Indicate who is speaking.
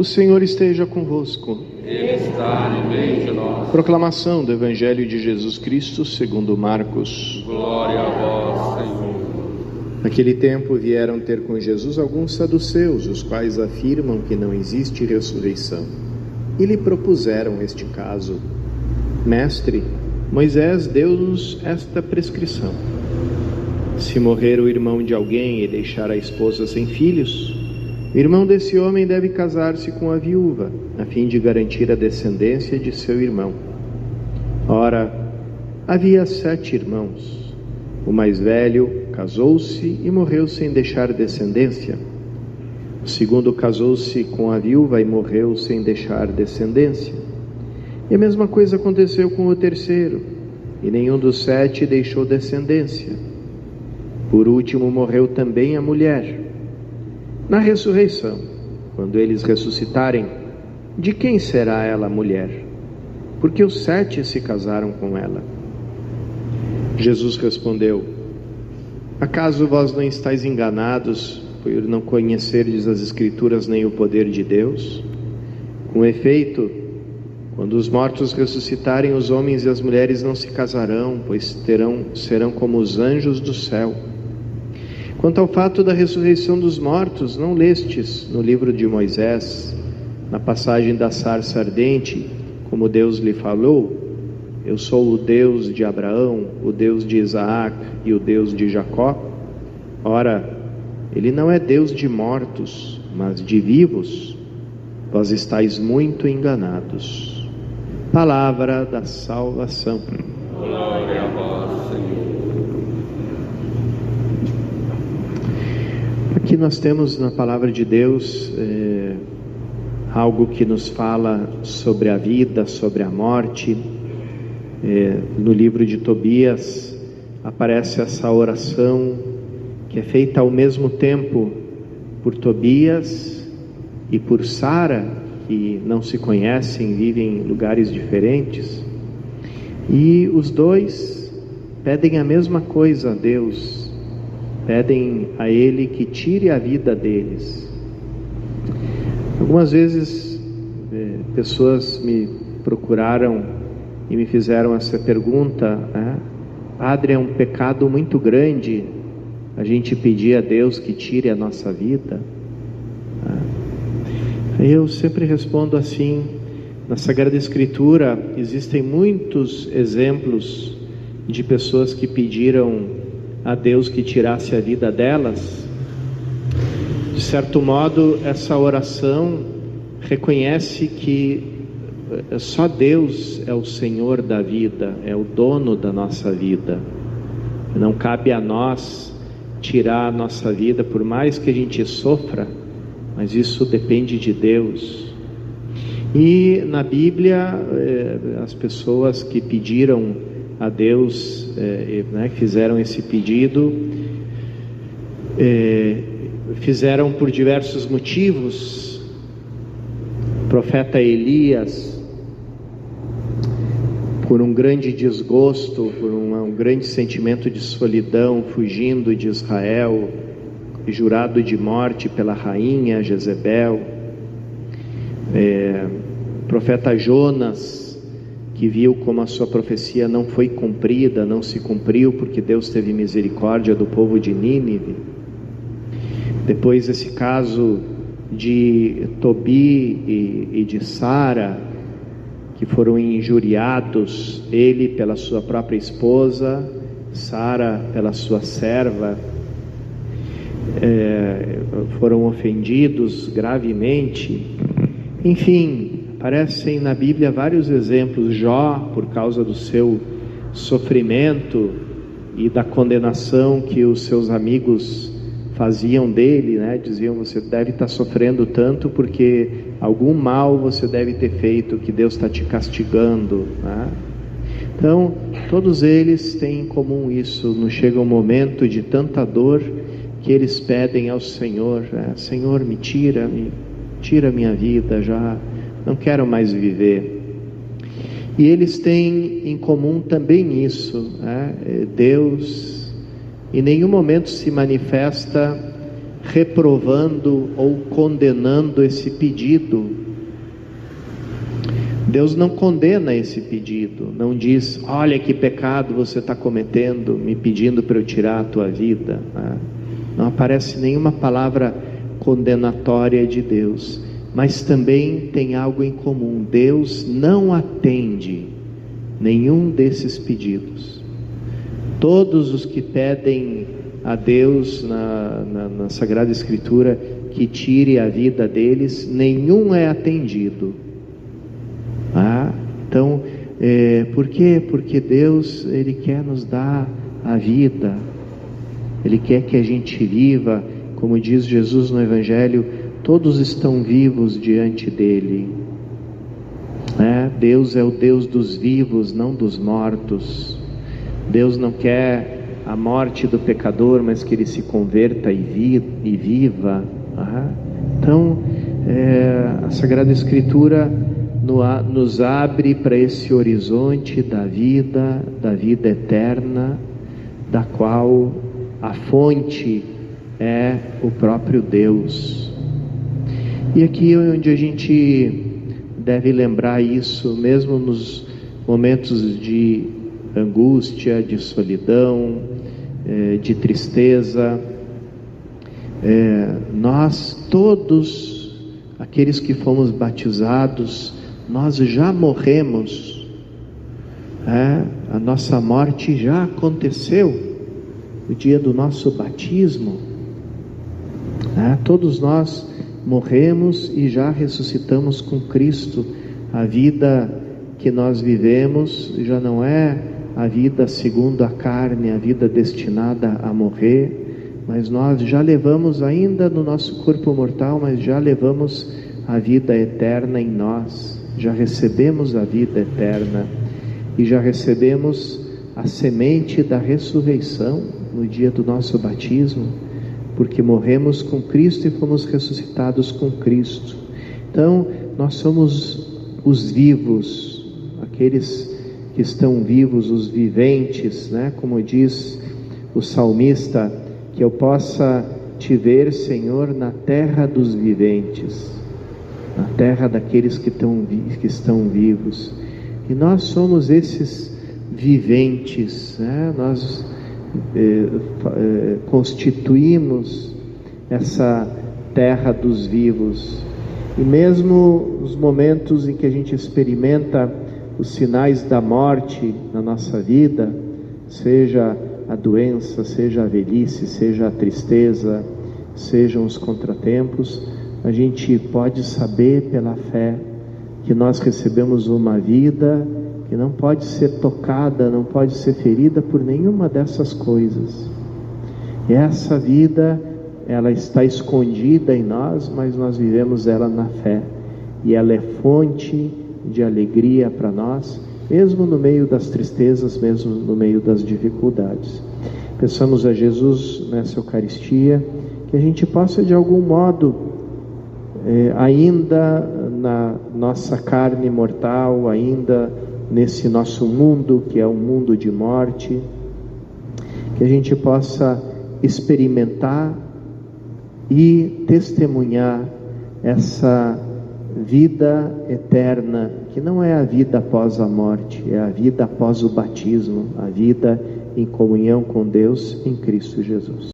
Speaker 1: O Senhor esteja convosco.
Speaker 2: Ele está no meio de nós.
Speaker 1: Proclamação do Evangelho de Jesus Cristo segundo Marcos.
Speaker 2: Glória a vós, Senhor.
Speaker 1: Naquele tempo vieram ter com Jesus alguns saduceus, os quais afirmam que não existe ressurreição. E lhe propuseram este caso: Mestre, Moisés deu-nos esta prescrição: se morrer o irmão de alguém e deixar a esposa sem filhos, o irmão desse homem deve casar-se com a viúva, a fim de garantir a descendência de seu irmão. Ora, havia 7 irmãos. O mais velho casou-se e morreu sem deixar descendência. O segundo casou-se com a viúva e morreu sem deixar descendência. E a mesma coisa aconteceu com o terceiro, e nenhum dos 7 deixou descendência. Por último morreu também a mulher. Na ressurreição, quando eles ressuscitarem, de quem será ela mulher? Porque os 7 se casaram com ela. Jesus respondeu: acaso vós não estáis enganados por não conhecerdes as Escrituras nem o poder de Deus? Com efeito, quando os mortos ressuscitarem, os homens e as mulheres não se casarão, pois serão como os anjos do céu. Quanto ao fato da ressurreição dos mortos, não lestes no livro de Moisés, na passagem da sarça ardente, como Deus lhe falou: eu sou o Deus de Abraão, o Deus de Isaac e o Deus de Jacó? Ora, ele não é Deus de mortos, mas de vivos. Vós estáis muito enganados. Palavra da salvação.
Speaker 2: Glória a vós, Senhor.
Speaker 1: Aqui nós temos na palavra de Deus algo que nos fala sobre a vida, sobre a morte. No livro de Tobias aparece essa oração que é feita ao mesmo tempo por Tobias e por Sara, que não se conhecem, vivem em lugares diferentes, e os dois pedem a mesma coisa a Deus, pedem a Ele que tire a vida deles. Algumas vezes pessoas me procuraram e me fizeram essa pergunta: Padre, é um pecado muito grande a gente pedir a Deus que tire a nossa vida? Eu sempre respondo assim: na Sagrada Escritura existem muitos exemplos de pessoas que pediram a Deus que tirasse a vida delas. De certo modo, essa oração reconhece que só Deus é o Senhor da vida, é o dono da nossa vida. Não cabe a nós tirar a nossa vida, por mais que a gente sofra, mas isso depende de Deus. E na Bíblia, as pessoas que pediram a Deus, fizeram esse pedido, fizeram por diversos motivos. O profeta Elias, por um grande desgosto, por um grande sentimento de solidão, fugindo de Israel, jurado de morte pela rainha Jezebel. O profeta Jonas, que viu como a sua profecia não foi cumprida, não se cumpriu, porque Deus teve misericórdia do povo de Nínive. Depois esse caso de Tobi e de Sara, que foram injuriados, ele pela sua própria esposa, Sara pela sua serva, foram ofendidos gravemente. Enfim, aparecem na Bíblia vários exemplos. Jó, por causa do seu sofrimento e da condenação que os seus amigos faziam dele, diziam: você deve estar sofrendo tanto porque algum mal você deve ter feito, que Deus está te castigando, Então, todos eles têm em comum isso. Nos chega um momento de tanta dor que eles pedem ao Senhor: Senhor, me tira a minha vida, já não quero mais viver. E eles têm em comum também isso, Deus em nenhum momento se manifesta reprovando ou condenando esse pedido. Deus não condena esse pedido, não diz: olha que pecado você está cometendo, me pedindo para eu tirar a tua vida. Não aparece nenhuma palavra condenatória de Deus, mas também tem algo em comum: Deus não atende nenhum desses pedidos. Todos os que pedem a Deus na Sagrada Escritura que tire a vida deles, nenhum é atendido. Então, por quê? Porque Deus, Ele quer nos dar a vida, Ele quer que a gente viva, como diz Jesus no Evangelho: todos estão vivos diante dEle. Deus é o Deus dos vivos, não dos mortos. Deus não quer a morte do pecador, mas que ele se converta e viva. Então, a Sagrada Escritura nos abre para esse horizonte da vida eterna, da qual a fonte é o próprio Deus. E aqui é onde a gente deve lembrar isso, mesmo nos momentos de angústia, de solidão, de tristeza. Nós todos, aqueles que fomos batizados, nós já morremos. A nossa morte já aconteceu no dia do nosso batismo. Todos nós morremos e já ressuscitamos com Cristo. A vida que nós vivemos já não é a vida segundo a carne, a vida destinada a morrer, mas nós já levamos, ainda no nosso corpo mortal, mas já levamos a vida eterna em nós. Já recebemos a vida eterna e já recebemos a semente da ressurreição no dia do nosso batismo, porque morremos com Cristo e fomos ressuscitados com Cristo. Então, nós somos os vivos, aqueles que estão vivos, os viventes, como diz o salmista: que eu possa te ver, Senhor, na terra dos viventes, na terra daqueles que estão vivos. E nós somos esses viventes, nós constituímos essa terra dos vivos. E mesmo os momentos em que a gente experimenta os sinais da morte na nossa vida, seja a doença, seja a velhice, seja a tristeza, sejam os contratempos, a gente pode saber pela fé que nós recebemos uma vida que não pode ser tocada, não pode ser ferida por nenhuma dessas coisas. E essa vida, ela está escondida em nós, mas nós vivemos ela na fé, e ela é fonte de alegria para nós, mesmo no meio das tristezas, mesmo no meio das dificuldades. Peçamos a Jesus nessa Eucaristia que a gente possa, de algum modo, ainda na nossa carne mortal, ainda nesse nosso mundo que é um mundo de morte, que a gente possa experimentar e testemunhar essa vida eterna, que não é a vida após a morte, é a vida após o batismo, a vida em comunhão com Deus em Cristo Jesus.